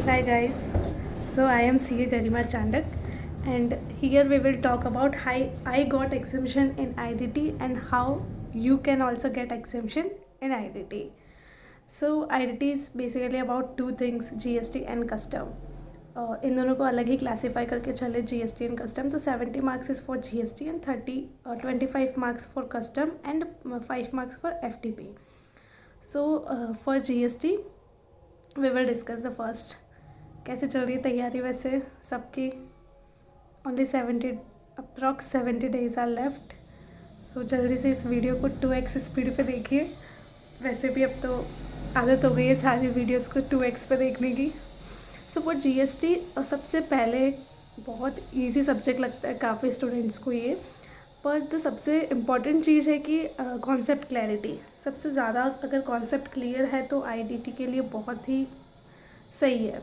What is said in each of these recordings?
Hi guys, so I am CA Garima Chandak and here we will talk about how I got exemption in IDT and how you can also get exemption in IDT. So IDT is basically about two things, GST and custom. इन दोनों को अलग ही classify करके चले GST and custom. तो 70 marks is for GST and 25 marks for custom and 5 marks for FTP. So for GST we will discuss the first. कैसे चल रही है तैयारी वैसे सबकी. Only 70 days are left. So जल्दी से इस वीडियो को 2x स्पीड पे देखिए. वैसे भी अब तो आदत हो गई है सारी वीडियोस को 2x पे देखने की. सो फॉर GST सबसे पहले बहुत इजी सब्जेक्ट लगता है काफ़ी स्टूडेंट्स को ये, पर तो सबसे इम्पॉर्टेंट चीज़ है कि कॉन्सेप्ट क्लैरिटी. सबसे ज़्यादा अगर कॉन्सेप्ट क्लियर है तो IDT के लिए बहुत ही सही है.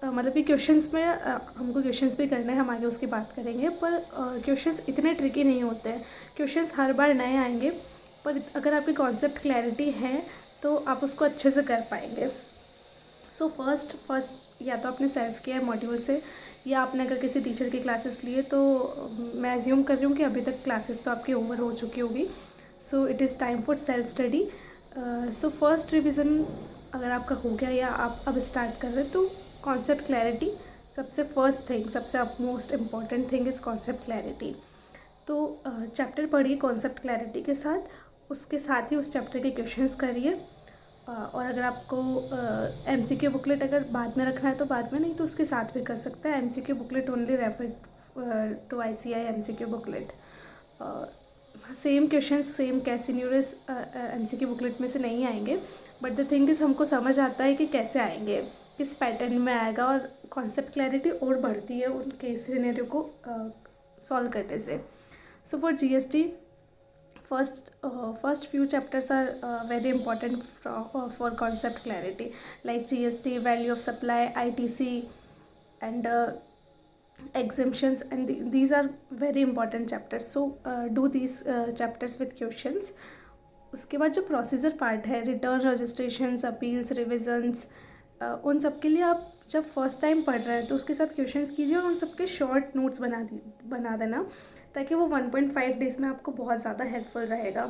मतलब कि क्वेश्चंस में हमको क्वेश्चंस भी करने हैं, हम आगे उसकी बात करेंगे, पर क्वेश्चंस इतने ट्रिकी नहीं होते हैं. क्वेश्चंस हर बार नए आएंगे, पर अगर आपकी कॉन्सेप्ट क्लैरिटी है तो आप उसको अच्छे से कर पाएंगे. सो फर्स्ट या तो आपने सेल्फ किया है मॉड्यूल से, या आपने अगर किसी टीचर की क्लासेस लिए, तो मैं एज्यूम कर रही हूँ कि अभी तक क्लासेस तो आपकी ओवर हो चुकी होगी. So it is time for self study. So first revision अगर आपका हो गया या आप अब स्टार्ट कर रहे हैं, तो कॉन्सेप्ट क्लैरिटी सबसे फर्स्ट थिंग, सबसे most important thing is concept clarity. तो चैप्टर पढ़िए कॉन्सेप्ट क्लैरिटी के साथ, उसके साथ ही उस चैप्टर के क्वेश्चंस करिए. और अगर आपको MCQ बुकलेट अगर बाद में रखना है तो बाद में, नहीं तो उसके साथ भी कर सकते हैं. MCQ booklet only refer to ICI MCQ booklet. Same question same कैसिन्यूरस MCQ बुकलेट में से नहीं आएंगे, बट द थिंग इज़ हमको समझ आता है कि कैसे आएंगे, किस पैटर्न में आएगा, और कॉन्सेप्ट क्लैरिटी और बढ़ती है उन केस सिनेरियो को सॉल्व करने से. So for GST first few chapters are very important for concept clarity, like GST, value of supply, ITC, and exemptions, and these are very important chapters. So do these chapters with questions. उसके बाद जो procedure part है, return, registrations, appeals, revisions, उन सब के लिए आप जब फर्स्ट टाइम पढ़ रहे हैं तो उसके साथ क्वेश्चंस कीजिए और उन सब के शॉर्ट नोट्स बना देना, ताकि वो 1.5 डेज़ में आपको बहुत ज़्यादा हेल्पफुल रहेगा.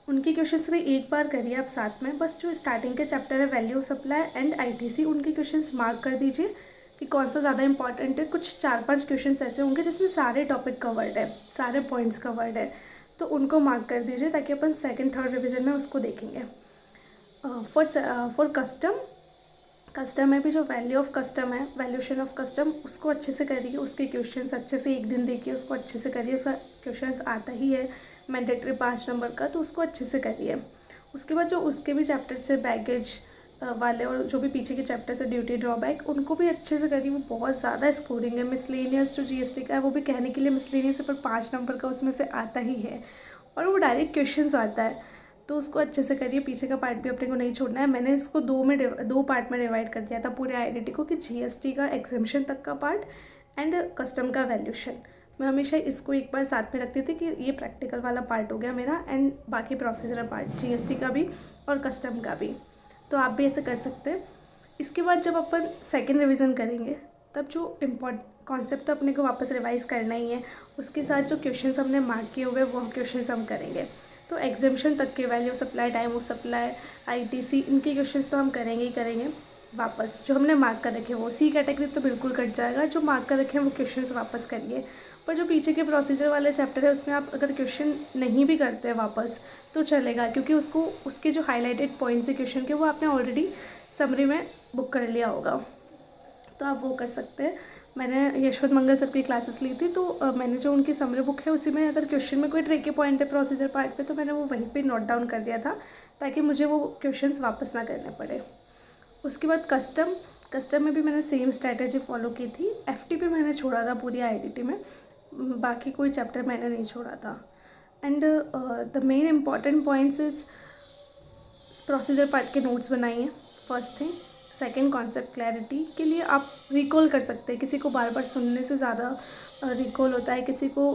उनकी क्वेश्चंस भी एक बार करिए आप साथ में. बस जो स्टार्टिंग के चैप्टर है value of supply and ITC, उनके क्वेश्चंस मार्क कर दीजिए कि कौन सा ज़्यादा इंपॉर्टेंट है. कुछ 4-5 क्वेश्चंस ऐसे होंगे जिसमें सारे टॉपिक कवर्ड है, सारे पॉइंट्स कवर्ड है, तो उनको मार्क कर दीजिए ताकि अपन सेकेंड थर्ड रिविज़न में उसको देखेंगे. फॉर कस्टम में भी जो वैल्यू ऑफ कस्टम है, वैल्यूशन ऑफ कस्टम, उसको अच्छे से करिए. उसके क्वेश्चंस अच्छे से एक दिन देखिए, उसको अच्छे से करिए. उसका क्वेश्चंस आता ही है मैंडेटरी 5 नंबर का, तो उसको अच्छे से करिए. उसके बाद जो उसके भी चैप्टर से बैगेज वाले और जो भी पीछे के चैप्टर से ड्यूटी ड्रॉबैक, उनको भी अच्छे से करिए. वो बहुत ज़्यादा स्कोरिंग है. मिसलेनियस जो GST का है वो भी कहने के लिए मिसलेनियस है, पर 5 नंबर का उसमें से आता ही है और वो डायरेक्ट क्वेश्चंस आता है, तो उसको अच्छे से करिए. पीछे का पार्ट भी अपने को नहीं छोड़ना है. मैंने इसको दो पार्ट में डिवाइड कर दिया था पूरे IDT को, कि GST का एग्जेम्पशन तक का पार्ट एंड कस्टम का वैल्यूशन. मैं हमेशा इसको एक बार साथ में रखती थी कि ये प्रैक्टिकल वाला पार्ट हो गया मेरा, एंड बाकी प्रोसीजर पार्ट GST का भी और कस्टम का भी. तो आप भी ऐसे कर सकते हैं. इसके बाद जब अपन सेकेंड रिविज़न करेंगे, तब जो कॉन्सेप्ट तो अपने को वापस रिवाइज़ करना ही है, उसके साथ जो क्वेश्चन हमने मार्क किए हुए वो क्वेश्चन हम करेंगे. तो एग्जेम्पशन तक के value of supply, time of supply, ITC, इनके क्वेश्चंस तो हम करेंगे ही करेंगे. वापस जो हमने मार्क कर रखे वो C कैटेगरी तो बिल्कुल कट जाएगा. जो मार्क कर रखे हैं वो क्वेश्चंस वापस करिए. पर जो पीछे के प्रोसीजर वाले चैप्टर है उसमें आप अगर क्वेश्चन नहीं भी करते हैं वापस तो चलेगा, क्योंकि उसके जो हाईलाइटेड पॉइंट्स है क्वेश्चन के, वो आपने ऑलरेडी समरी में बुक कर लिया होगा, तो आप वो कर सकते हैं. मैंने यशवंत मंगल सर की क्लासेस ली थी, तो मैंने जो उनकी समरी बुक है उसी में अगर क्वेश्चन में कोई ट्रिकी पॉइंट है प्रोसीजर पार्ट पे, तो मैंने वो वहीं पे नोट डाउन कर दिया था ताकि मुझे वो क्वेश्चंस वापस ना करने पड़े. उसके बाद कस्टम में भी मैंने सेम स्ट्रैटेजी फॉलो की थी. FTP मैंने छोड़ा था पूरी IDT में, बाकी कोई चैप्टर मैंने नहीं छोड़ा था. And the main important points is procedure part के नोट्स बनाइए, first thing. Second, concept clarity के लिए आप रिकॉल कर सकते हैं. किसी को बार बार सुनने से ज़्यादा रिकॉल होता है, किसी को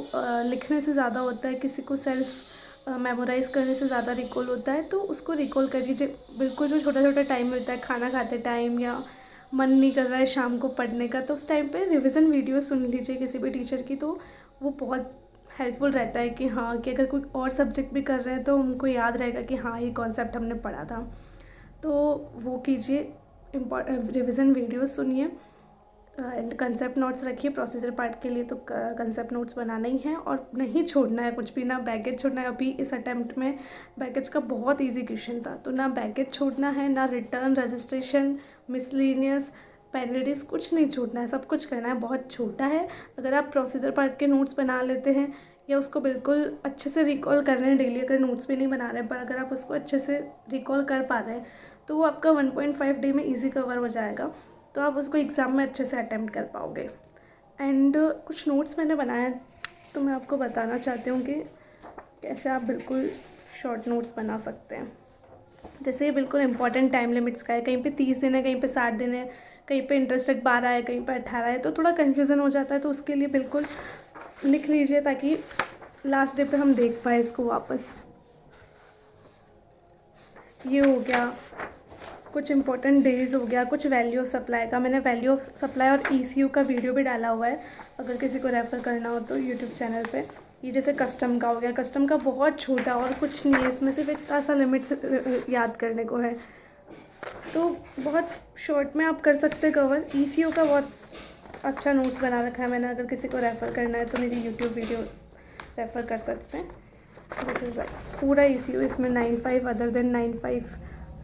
लिखने से ज़्यादा होता है, किसी को सेल्फ मेमोराइज़ करने से ज़्यादा रिकॉल होता है. तो उसको रिकॉल कर लीजिए. बिल्कुल जो छोटा छोटा टाइम मिलता है, खाना खाते टाइम या मन नहीं कर रहा है शाम को पढ़ने का, तो उस टाइम पे रिवीजन वीडियो सुन लीजिए किसी भी टीचर की, तो वो बहुत हेल्पफुल रहता है कि हाँ कि अगर कोई और सब्जेक्ट भी कर रहे हैं तो उनको याद रहेगा कि हाँ ये कॉन्सेप्ट हमने पढ़ा था। तो वो कीजिए, रिवीजन वीडियो सुनिए एंड कंसेप्ट नोट्स रखिए। प्रोसीजर पार्ट के लिए तो कंसेप्ट नोट्स बनाना ही है और नहीं छोड़ना है कुछ भी, ना बैगेज छोड़ना है। अभी इस अटैम्प्ट में बैगेज का बहुत इजी क्वेश्चन था, तो ना बैगेज छोड़ना है, ना रिटर्न, रजिस्ट्रेशन, मिसलेनियस, पेनल्टीज, कुछ नहीं छोड़ना है, सब कुछ करना है। बहुत छोटा है। अगर आप प्रोसीजर पार्ट के नोट्स बना लेते हैं या उसको बिल्कुल अच्छे से रिकॉल कर रहे हैं डेली, अगर नोट्स भी नहीं बना रहे हैं पर अगर आप उसको अच्छे से रिकॉल कर पा रहे हैं तो वो आपका 1.5 डे में ईजी कवर हो जाएगा, तो आप उसको एग्ज़ाम में अच्छे से अटैम्प्ट कर पाओगे। एंड कुछ नोट्स मैंने बनाए तो मैं आपको बताना चाहती हूँ कि कैसे आप बिल्कुल शॉर्ट नोट्स बना सकते हैं। जैसे ये बिल्कुल इंपॉर्टेंट टाइम लिमिट्स का है, कहीं पे 30 दिन है, कहीं पे 60 दिन है, कहीं पे इंटरेस्ट रेट 12 है, कहीं पे 18 है, तो थोड़ा कन्फ्यूज़न हो जाता है। तो उसके लिए बिल्कुल लिख लीजिए ताकि लास्ट डे पे हम देख पाए इसको वापस। ये हो गया, कुछ इंपॉर्टेंट डेज हो गया, कुछ वैल्यू ऑफ सप्लाई का। मैंने वैल्यू ऑफ सप्लाई और ECU का वीडियो भी डाला हुआ है, अगर किसी को रेफ़र करना हो तो यूट्यूब चैनल पे। ये जैसे कस्टम का हो गया, कस्टम का बहुत छोटा और कुछ नहीं है, इसमें सिर्फ इतना सा लिमिट्स याद करने को है, तो बहुत शॉर्ट में आप कर सकते हैं कवर। ECU का बहुत अच्छा नोट्स बना रखा है मैंने, अगर किसी को रेफ़र करना है तो मेरी यूट्यूब वीडियो रेफ़र कर सकते हैं। दिस इज़ लाइक पूरा ECU, इसमें 9.5 अदर देन 9.5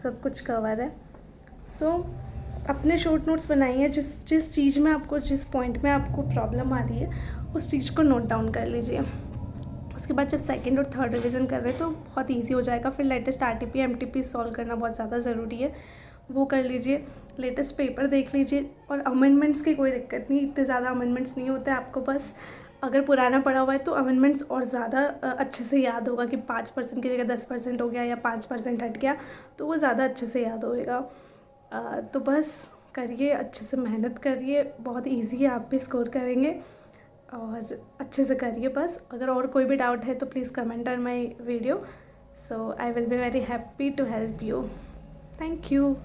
सब कुछ कवर है। सो अपने शॉर्ट नोट्स बनाइए, जिस चीज़ में आपको, जिस पॉइंट में आपको प्रॉब्लम आ रही है उस चीज़ को नोट डाउन कर लीजिए। उसके बाद जब सेकंड और थर्ड रिवीजन कर रहे हैं तो बहुत इजी हो जाएगा। फिर लेटेस्ट RTP MTP सॉल्व करना बहुत ज़्यादा ज़रूरी है, वो कर लीजिए। लेटेस्ट पेपर देख लीजिए। और अमेंडमेंट्स की कोई दिक्कत नहीं, इतने ज़्यादा अमेंडमेंट्स नहीं होते आपको, बस अगर पुराना पड़ा हुआ है तो अमेंडमेंट्स और ज़्यादा अच्छे से याद होगा कि 5% की जगह 10% हो गया या 5% हट गया, तो वो ज़्यादा अच्छे से याद होएगा। तो बस करिए, अच्छे से मेहनत करिए, बहुत इजी है, आप भी स्कोर करेंगे और अच्छे से करिए बस। अगर और कोई भी डाउट है तो please comment on my video, so I will be very happy to help you. Thank you.